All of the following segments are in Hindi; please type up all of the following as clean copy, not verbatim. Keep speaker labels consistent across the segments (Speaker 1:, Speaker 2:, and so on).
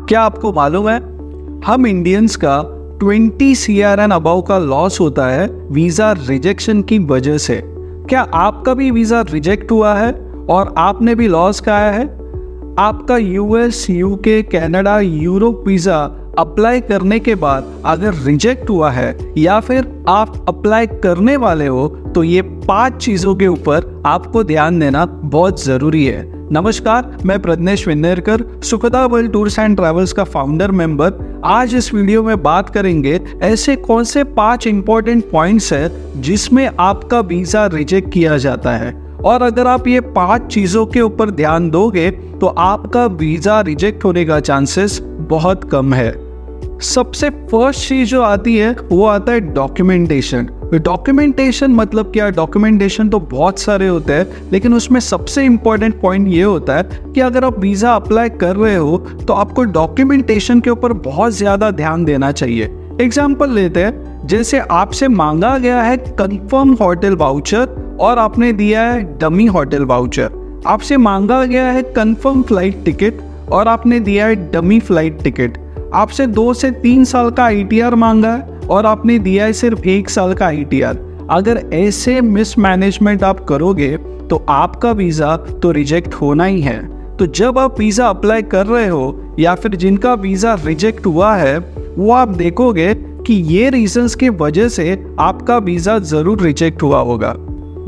Speaker 1: क्या आपको मालूम है हम इंडियंस का 20 CR एंड अबव का लॉस होता है वीज़ा रिजेक्शन की वजह से। क्या आपका भी वीज़ा रिजेक्ट हुआ है और आपने भी लॉस खाया है? आपका US, UK, Canada, Europe visa apply करने के बाद अगर रिजेक्ट हुआ है या फिर आप अप्लाई करने वाले हो तो ये 5 चीज़ों के ऊपर आपको ध्यान देना बहुत ज़रूरी है। नमस्कार, मैं प्रज्ञेश विन्नेरकर, सुखदा वर्ल्ड टूर्स एंड ट्रैवल्स का फाउंडर मेंबर। आज इस वीडियो में बात करेंगे ऐसे कौन से 5 इंपॉर्टेंट पॉइंट्स है जिसमें आपका वीज़ा रिजेक्ट किया जाता है, और अगर आप ये 5 चीज़ों के ऊपर ध्यान दोगे तो आपका वीज़ा रिजेक्ट होने का चांसेस बहुत कम है। सबसे फर्स्ट चीज जो आती है वो आता है डॉक्यूमेंटेशन। डॉक्यूमेंटेशन मतलब क्या? डॉक्यूमेंटेशन तो बहुत सारे होते हैं, लेकिन उसमें सबसे इंपॉर्टेंट पॉइंट ये होता है कि अगर आप वीज़ा अप्लाई कर रहे हो तो आपको डॉक्यूमेंटेशन के ऊपर बहुत ज़्यादा ध्यान देना चाहिए। एग्जाम्पल लेते हैं, जैसे आपसे मांगा गया है कंफर्म होटल वाउचर और आपने दिया है डमी होटल वाउचर। आपसे मांगा गया है कंफर्म फ्लाइट टिकट और आपने दिया है डमी फ्लाइट टिकट। आपसे 2 से 3 साल का ITR मांगा है और आपने दिया है सिर्फ 1 साल का ITR। अगर ऐसे मिसमैनेजमेंट आप करोगे तो आपका वीज़ा तो रिजेक्ट होना ही है। तो जब आप वीज़ा अप्लाई कर रहे हो या फिर जिनका वीज़ा रिजेक्ट हुआ है वो आप देखोगे कि ये रीजंस की वजह से आपका वीज़ा ज़रूर रिजेक्ट हुआ होगा।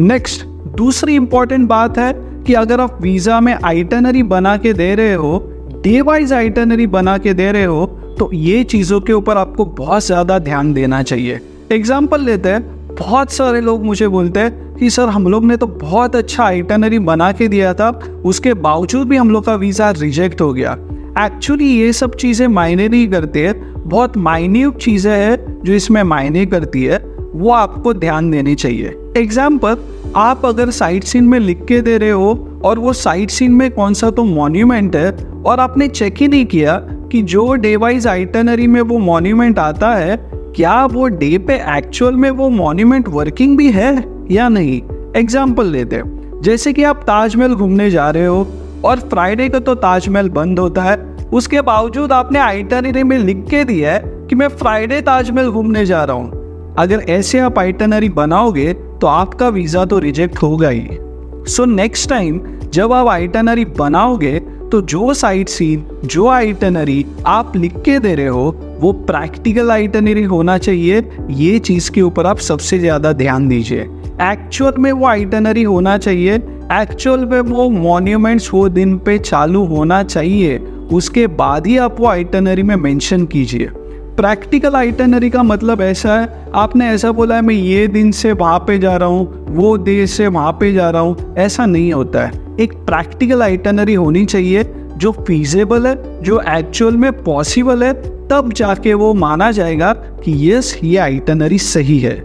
Speaker 1: नेक्स्ट, दूसरी इंपॉर्टेंट बात है कि अगर आप वीज़ा में आइटनरी बना के दे रहे हो, डे वाइज आइटनरी बना के दे रहे हो, तो ये चीज़ों के ऊपर आपको बहुत ज़्यादा ध्यान देना चाहिए। एग्जाम्पल लेते हैं, बहुत सारे लोग मुझे बोलते हैं कि सर हम लोग ने तो बहुत अच्छा आइटनरी बना के दिया था, उसके बावजूद भी हम लोग का वीज़ा रिजेक्ट हो गया। एक्चुअली ये सब चीज़ें मायने नहीं करती है, बहुत माइन्यूट चीज़ें हैं जो इसमें मायने करती है, वो आपको ध्यान देनी चाहिए। एग्जाम्पल, आप अगर साइट सीन में लिख के दे रहे हो और वो साइट सीन में कौन सा तो मॉन्यूमेंट है और आपने चेक ही नहीं किया कि जो डे वाइज आइटनरी में वो मॉन्यूमेंट आता है, क्या वो डे पे एक्चुअल में वो मॉन्यूमेंट वर्किंग भी है या नहीं। एग्जाम्पल लेते हैं, जैसे कि आप ताजमहल घूमने जा रहे हो और फ्राइडे को तो ताजमहल बंद होता है, उसके बावजूद आपने आइटनरी में लिख के दिया है कि मैं फ्राइडे ताजमहल घूमने जा रहा हूँ। अगर ऐसे आप आइटनरी बनाओगे तो आपका वीज़ा तो रिजेक्ट होगा ही। सो नेक्स्ट टाइम जब आप आइटनरी बनाओगे तो जो साइट सीन, जो आइटनरी आप लिख के दे रहे हो वो प्रैक्टिकल आइटनरी होना चाहिए। ये चीज़ के ऊपर आप सबसे ज़्यादा ध्यान दीजिए। एक्चुअल में वो आइटनरी होना चाहिए, एक्चुअल में वो मॉन्यूमेंट्स वो दिन पे चालू होना चाहिए, उसके बाद ही आप वो आइटनरी में मेंशन कीजिए। प्रैक्टिकल आइटनरी का मतलब ऐसा है, आपने ऐसा बोला है मैं ये दिन से वहाँ पे जा रहा हूँ, वो देश से वहाँ पे जा रहा हूँ, ऐसा नहीं होता है। एक प्रैक्टिकल आइटनरी होनी चाहिए जो फीजेबल है, जो एक्चुअल में पॉसिबल है, तब जाके वो माना जाएगा कि यस ये आइटनरी सही है।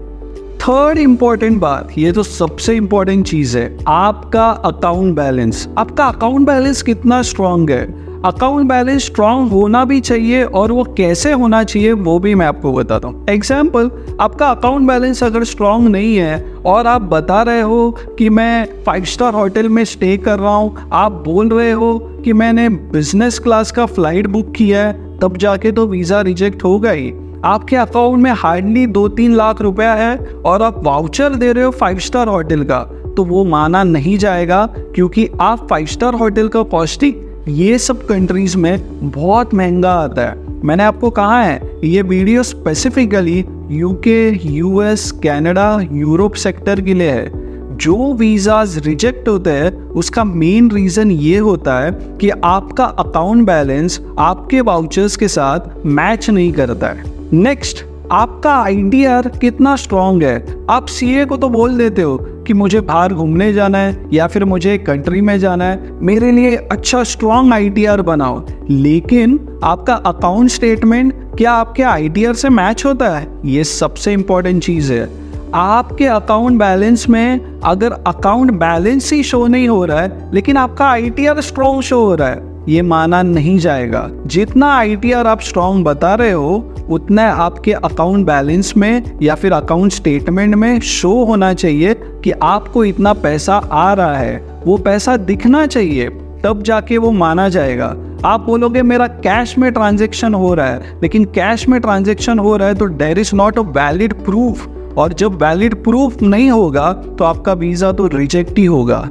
Speaker 1: थर्ड इंपॉर्टेंट बात, ये तो सबसे इंपॉर्टेंट चीज़ है, आपका अकाउंट बैलेंस। आपका अकाउंट बैलेंस कितना स्ट्रांग है? अकाउंट बैलेंस स्ट्रांग होना भी चाहिए, और वो कैसे होना चाहिए वो भी मैं आपको बताता हूँ। एग्जाम्पल, आपका अकाउंट बैलेंस अगर स्ट्रांग नहीं है और आप बता रहे हो कि मैं 5 स्टार होटल में स्टे कर रहा हूँ, आप बोल रहे हो कि मैंने बिजनेस क्लास का फ्लाइट बुक किया है, तब जाके तो वीज़ा रिजेक्ट होगा ही। आपके अकाउंट में हार्डली 2-3 लाख रुपया है और आप वाउचर दे रहे हो 5 स्टार होटल का, तो वो माना नहीं जाएगा, क्योंकि आप 5 स्टार होटल का कॉस्टिंग ये सब कंट्रीज में बहुत महंगा आता है। मैंने आपको कहा है ये video specifically UK, US, Canada, Europe sector के लिए है। जो वीज़ाज रिजेक्ट होते हैं उसका मेन रीज़न ये होता है कि आपका अकाउंट बैलेंस आपके वाउचर्स के साथ मैच नहीं करता है। नेक्स्ट, आपका ITR कितना स्ट्रॉन्ग है? आप CA को तो बोल देते हो कि मुझे बाहर घूमने जाना है या फिर मुझे कंट्री में जाना है, मेरे लिए अच्छा स्ट्रॉन्ग ITR बनाओ, लेकिन आपका अकाउंट स्टेटमेंट क्या आपके ITR से मैच होता है? ये सबसे इंपॉर्टेंट चीज़ है। आपके अकाउंट बैलेंस में अगर अकाउंट बैलेंस ही शो नहीं हो रहा है लेकिन आपका ITR स्ट्रॉन्ग शो हो रहा है, ये माना नहीं जाएगा। जितना ITR आप स्ट्रॉन्ग बता रहे हो उतना आपके अकाउंट बैलेंस में या फिर अकाउंट स्टेटमेंट में शो होना चाहिए कि आपको इतना पैसा आ रहा है, वो पैसा दिखना चाहिए। तब जाके वो माना जाएगा। आप बोलोगे मेरा कैश में ट्रांजैक्शन हो रहा है, लेकिन कैश में ट्रांजैक्शन हो रहा है तो there is not a valid proof, और जब वैलिड प्रूफ नहीं होगा तो आपका वीज़ा तो रिजेक्ट ही होगा।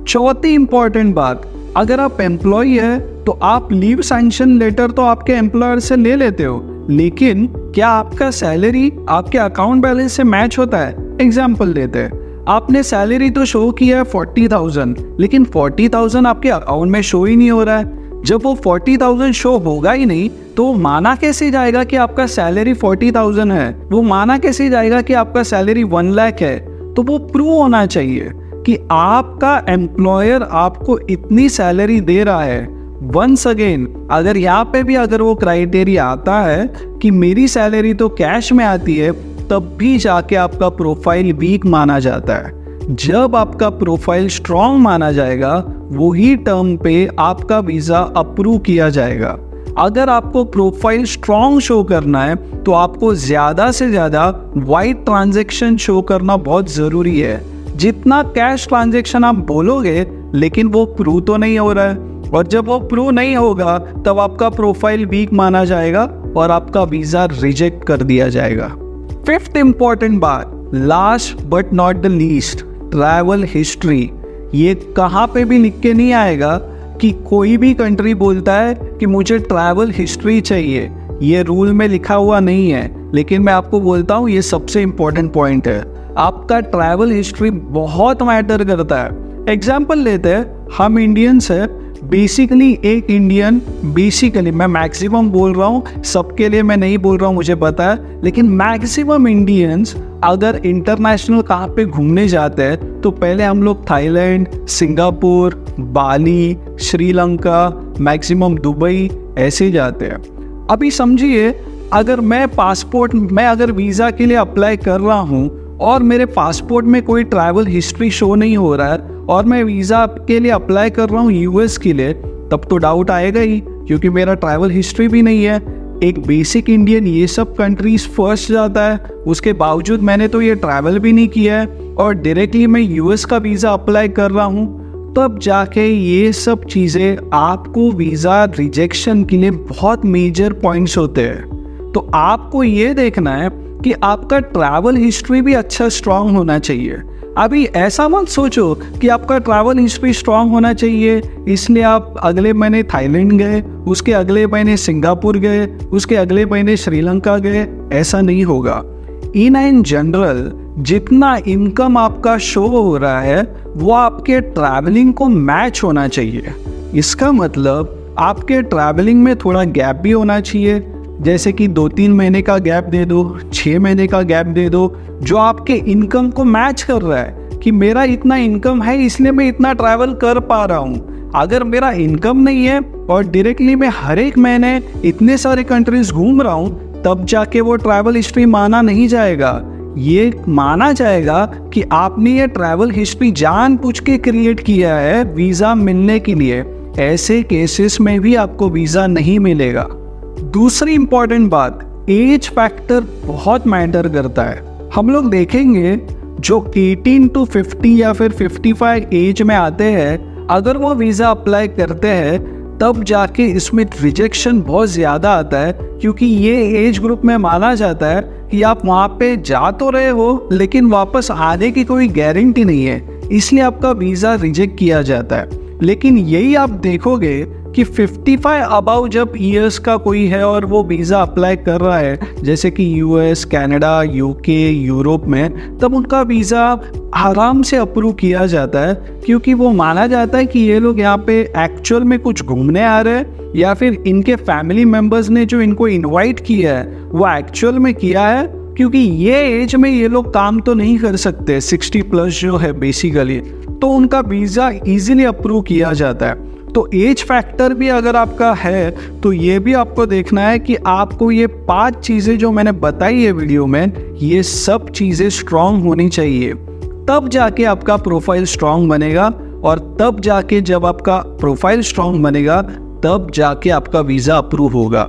Speaker 1: चौथी इंपॉर्टेंट बात, अगर आप एम्प्लॉय है तो आप लीव सैंक्शन लेटर तो आपके एम्प्लॉयर से ले लेते हो, लेकिन क्या आपका सैलरी आपके अकाउंट बैलेंस से मैच होता है? एग्जाम्पल लेते हैं, आपने सैलरी तो शो किया है 40,000, लेकिन 40,000 आपके अकाउंट में शो ही नहीं हो रहा है। जब वो 40,000 शो होगा ही नहीं तो माना कैसे जाएगा कि आपका सैलरी 40,000 है? वो माना कैसे जाएगा कि आपका सैलरी 1 लाख है? तो वो प्रूव होना चाहिए कि आपका एम्प्लॉयर आपको इतनी सैलरी दे रहा है। वंस अगेन, अगर यहाँ पे भी अगर वो क्राइटेरिया आता है कि मेरी सैलरी तो कैश में आती है, तब भी जाके आपका प्रोफाइल वीक माना जाता है। जब आपका प्रोफाइल स्ट्रॉन्ग माना जाएगा, वही टर्म पे आपका वीज़ा अप्रूव किया जाएगा। अगर आपको प्रोफाइल स्ट्रॉन्ग शो करना है तो आपको ज़्यादा से ज़्यादा वाइट ट्रांजैक्शन शो करना बहुत ज़रूरी है। जितना कैश ट्रांजैक्शन आप बोलोगे, लेकिन वो प्रूव तो नहीं हो रहा है, और जब वो प्रूव नहीं होगा तब आपका प्रोफाइल वीक माना जाएगा और आपका वीज़ा रिजेक्ट कर दिया जाएगा। फिफ्थ इंपॉर्टेंट बात, last but not the least, travel history. ये कहाँ पे भी लिख के नहीं आएगा कि कोई भी कंट्री बोलता है कि मुझे ट्रैवल हिस्ट्री चाहिए, ये रूल में लिखा हुआ नहीं है, लेकिन मैं आपको बोलता हूँ ये सबसे इम्पोर्टेंट पॉइंट है। आपका ट्रैवल हिस्ट्री बहुत मैटर करता है। एग्जाम्पल लेते हैं, हम इंडियंस है, बेसिकली एक इंडियन, बेसिकली मैं मैक्सिमम बोल रहा हूँ, सबके लिए मैं नहीं बोल रहा हूँ, मुझे पता है, लेकिन मैक्सिमम इंडियंस अगर इंटरनेशनल कहाँ पे घूमने जाते हैं तो पहले हम लोग थाईलैंड, सिंगापुर, बाली, श्रीलंका, मैक्सिमम दुबई ऐसे जाते हैं। अभी समझिए, अगर मैं अगर वीज़ा के लिए अप्लाई कर रहा हूँ और मेरे पासपोर्ट में कोई ट्रैवल हिस्ट्री शो नहीं हो रहा है और मैं वीज़ा के लिए अप्लाई कर रहा हूँ यूएस के लिए, तब तो डाउट आएगा ही, क्योंकि मेरा ट्रैवल हिस्ट्री भी नहीं है। एक बेसिक इंडियन ये सब कंट्रीज फर्स्ट जाता है, उसके बावजूद मैंने तो ये ट्रैवल भी नहीं किया है और डायरेक्टली मैं यूएस का वीज़ा अप्लाई कर रहा हूँ, तब जाके ये सब चीज़ें आपको वीज़ा रिजेक्शन के लिए बहुत मेजर पॉइंट्स होते हैं। तो आपको ये देखना है कि आपका ट्रैवल हिस्ट्री भी अच्छा स्ट्रांग होना चाहिए। अभी ऐसा मत सोचो कि आपका ट्रैवल हिस्ट्री स्ट्रांग होना चाहिए इसलिए आप अगले महीने थाईलैंड गए, उसके अगले महीने सिंगापुर गए, उसके अगले महीने श्रीलंका गए, ऐसा नहीं होगा। इन जनरल जितना इनकम आपका शो हो रहा है वो आपके ट्रैवलिंग को मैच होना चाहिए। इसका मतलब आपके ट्रैवलिंग में थोड़ा गैप भी होना चाहिए, जैसे कि 2-3 महीने का गैप दे दो, 6 महीने का गैप दे दो, जो आपके इनकम को मैच कर रहा है कि मेरा इतना इनकम है इसलिए मैं इतना ट्रैवल कर पा रहा हूँ। अगर मेरा इनकम नहीं है और डायरेक्टली मैं हर एक महीने इतने सारे कंट्रीज घूम रहा हूँ, तब जाके वो ट्रैवल हिस्ट्री माना नहीं जाएगा। ये माना जाएगा कि आपने ये ट्रैवल हिस्ट्री जानबूझ के क्रिएट किया है वीज़ा मिलने के लिए। ऐसे केसेस में भी आपको वीज़ा नहीं मिलेगा। दूसरी इंपॉर्टेंट बात, एज फैक्टर बहुत मैटर करता है। हम लोग देखेंगे जो 18 to 50 या फिर 55 एज में आते हैं, अगर वो वीज़ा अप्लाई करते हैं तब जाके इसमें रिजेक्शन बहुत ज़्यादा आता है, क्योंकि ये एज ग्रुप में माना जाता है कि आप वहाँ पे जा तो रहे हो लेकिन वापस आने की कोई गारंटी नहीं है, इसलिए आपका वीज़ा रिजेक्ट किया जाता है। लेकिन यही आप देखोगे कि 55 अबाउ जब ईयर्स का कोई है और वो वीज़ा अप्लाई कर रहा है, जैसे कि यूएस, कनाडा, यूके, यूरोप में, तब उनका वीज़ा आराम से अप्रूव किया जाता है, क्योंकि वो माना जाता है कि ये लोग यहाँ पे एक्चुअल में कुछ घूमने आ रहे हैं या फिर इनके फैमिली मेम्बर्स ने जो इनको इन्वाइट किया है वो एक्चुअल में किया है, क्योंकि ये एज में ये लोग काम तो नहीं कर सकते, 60 प्लस जो है बेसिकली, तो उनका वीज़ा इजीली अप्रूव किया जाता है। तो एज फैक्टर भी अगर आपका है तो ये भी आपको देखना है कि आपको ये 5 चीज़ें जो मैंने बताई है वीडियो में, ये सब चीज़ें स्ट्रांग होनी चाहिए, तब जाके आपका प्रोफाइल स्ट्रांग बनेगा, और तब जाके जब आपका प्रोफाइल स्ट्रांग बनेगा तब जाके आपका वीज़ा अप्रूव होगा।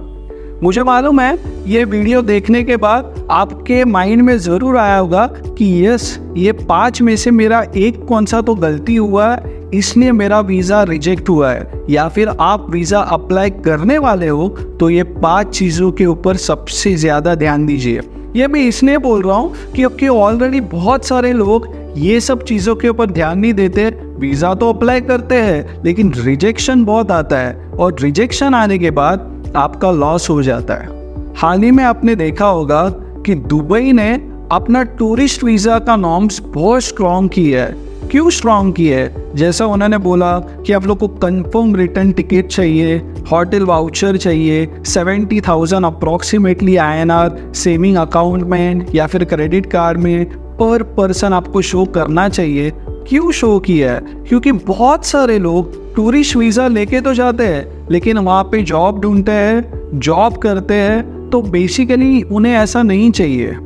Speaker 1: मुझे मालूम है ये वीडियो देखने के बाद आपके माइंड में ज़रूर आया होगा कि यस, ये 5 में से मेरा एक कौन सा तो गलती हुआ है, इसलिए मेरा वीज़ा रिजेक्ट हुआ है। या फिर आप वीज़ा अप्लाई करने वाले हो तो ये 5 चीज़ों के ऊपर सबसे ज़्यादा ध्यान दीजिए। ये मैं इसलिए बोल रहा हूँ क्योंकि ऑलरेडी बहुत सारे लोग ये सब चीज़ों के ऊपर ध्यान नहीं देते। वीज़ा तो अप्लाई करते हैं लेकिन रिजेक्शन बहुत आता है, और रिजेक्शन आने के बाद आपका लॉस हो जाता है। हाल ही में आपने देखा होगा कि दुबई ने अपना टूरिस्ट वीज़ा का नॉर्म्स बहुत स्ट्रॉन्ग किया है। क्यों स्ट्रॉन्ग किया है? जैसा उन्होंने बोला कि आप लोग को कंफर्म रिटर्न टिकट चाहिए, होटल वाउचर चाहिए, 70,000 अप्रॉक्सीमेटली INR सेविंग अकाउंट में या फिर क्रेडिट कार्ड में पर पर्सन आपको शो करना चाहिए। क्यों शो किया है? क्योंकि बहुत सारे लोग टूरिस्ट वीज़ा लेके तो जाते हैं लेकिन वहाँ पे जॉब ढूंढते हैं, जॉब करते हैं, तो बेसिकली उन्हें ऐसा नहीं चाहिए।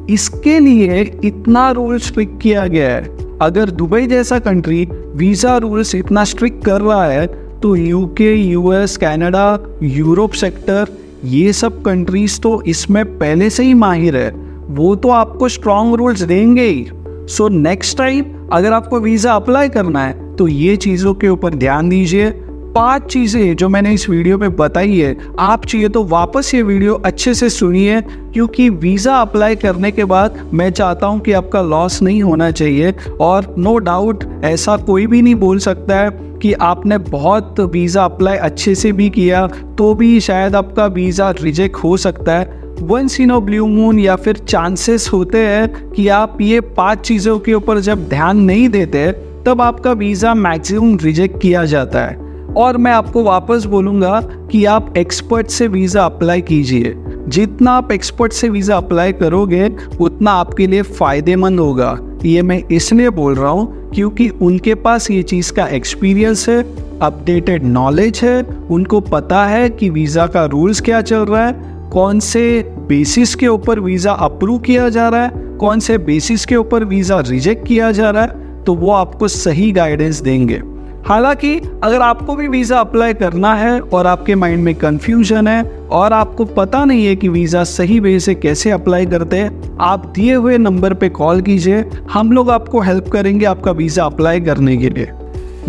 Speaker 1: इसके लिए इतना रूल स्ट्रिक्ट किया गया है। अगर दुबई जैसा कंट्री वीज़ा रूल्स इतना स्ट्रिक्ट कर रहा है तो UK, US, Canada, Europe sector, ये सब कंट्रीज तो इसमें पहले से ही माहिर है। वो तो आपको स्ट्रॉन्ग रूल्स देंगे ही। सो नेक्स्ट टाइम अगर आपको वीज़ा अप्लाई करना है तो ये चीज़ों के ऊपर ध्यान दीजिए। 5 चीज़ें जो मैंने इस वीडियो में बताई है, आप चाहिए तो वापस ये वीडियो अच्छे से सुनिए, क्योंकि वीज़ा अप्लाई करने के बाद मैं चाहता हूँ कि आपका लॉस नहीं होना चाहिए। और नो डाउट ऐसा कोई भी नहीं बोल सकता है कि आपने बहुत वीज़ा अप्लाई अच्छे से भी किया तो भी शायद आपका वीज़ा रिजेक्ट हो सकता है। Once in a blue moon या फिर चांसेस होते हैं कि आप ये 5 चीज़ों के ऊपर जब ध्यान नहीं देते तब आपका वीज़ा मैक्सिमम रिजेक्ट किया जाता है। और मैं आपको वापस बोलूँगा कि आप एक्सपर्ट से वीज़ा अप्लाई कीजिए। जितना आप एक्सपर्ट से वीज़ा अप्लाई करोगे उतना आपके लिए फ़ायदेमंद होगा। ये मैं इसलिए बोल रहा हूँ क्योंकि उनके पास ये चीज़ का एक्सपीरियंस है, अपडेटेड नॉलेज है, उनको पता है कि वीज़ा का रूल्स क्या चल रहा है, कौन से बेसिस के ऊपर वीज़ा अप्रूव किया जा रहा है, कौन से बेसिस के ऊपर वीज़ा रिजेक्ट किया जा रहा है, तो वो आपको सही गाइडेंस देंगे। हालांकि अगर आपको भी वीज़ा अप्लाई करना है और आपके माइंड में कन्फ्यूजन है और आपको पता नहीं है कि वीज़ा सही वे से कैसे अप्लाई करते हैं, आप दिए हुए नंबर पे कॉल कीजिए। हम लोग आपको हेल्प करेंगे आपका वीज़ा अप्लाई करने के लिए।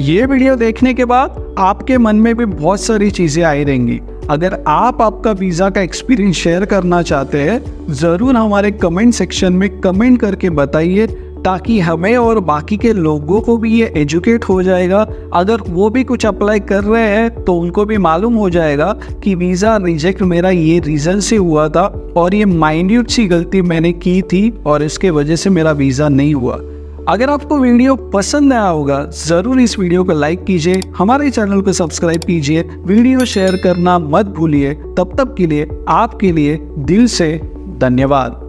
Speaker 1: ये वीडियो देखने के बाद आपके मन में भी बहुत सारी चीज़ें आई रहेंगी। अगर आप आपका वीज़ा का एक्सपीरियंस शेयर करना चाहते हैं, ज़रूर हमारे कमेंट सेक्शन में कमेंट करके बताइए, ताकि हमें और बाकी के लोगों को भी ये एजुकेट हो जाएगा। अगर वो भी कुछ अप्लाई कर रहे हैं तो उनको भी मालूम हो जाएगा कि वीज़ा रिजेक्ट मेरा ये रीज़न से हुआ था और ये माइन्यूट सी गलती मैंने की थी और इसके वजह से मेरा वीज़ा नहीं हुआ। अगर आपको वीडियो पसंद आया होगा ज़रूर इस वीडियो को लाइक कीजिए, हमारे चैनल को सब्सक्राइब कीजिए, वीडियो शेयर करना मत भूलिए। तब तक के लिए आपके लिए दिल से धन्यवाद।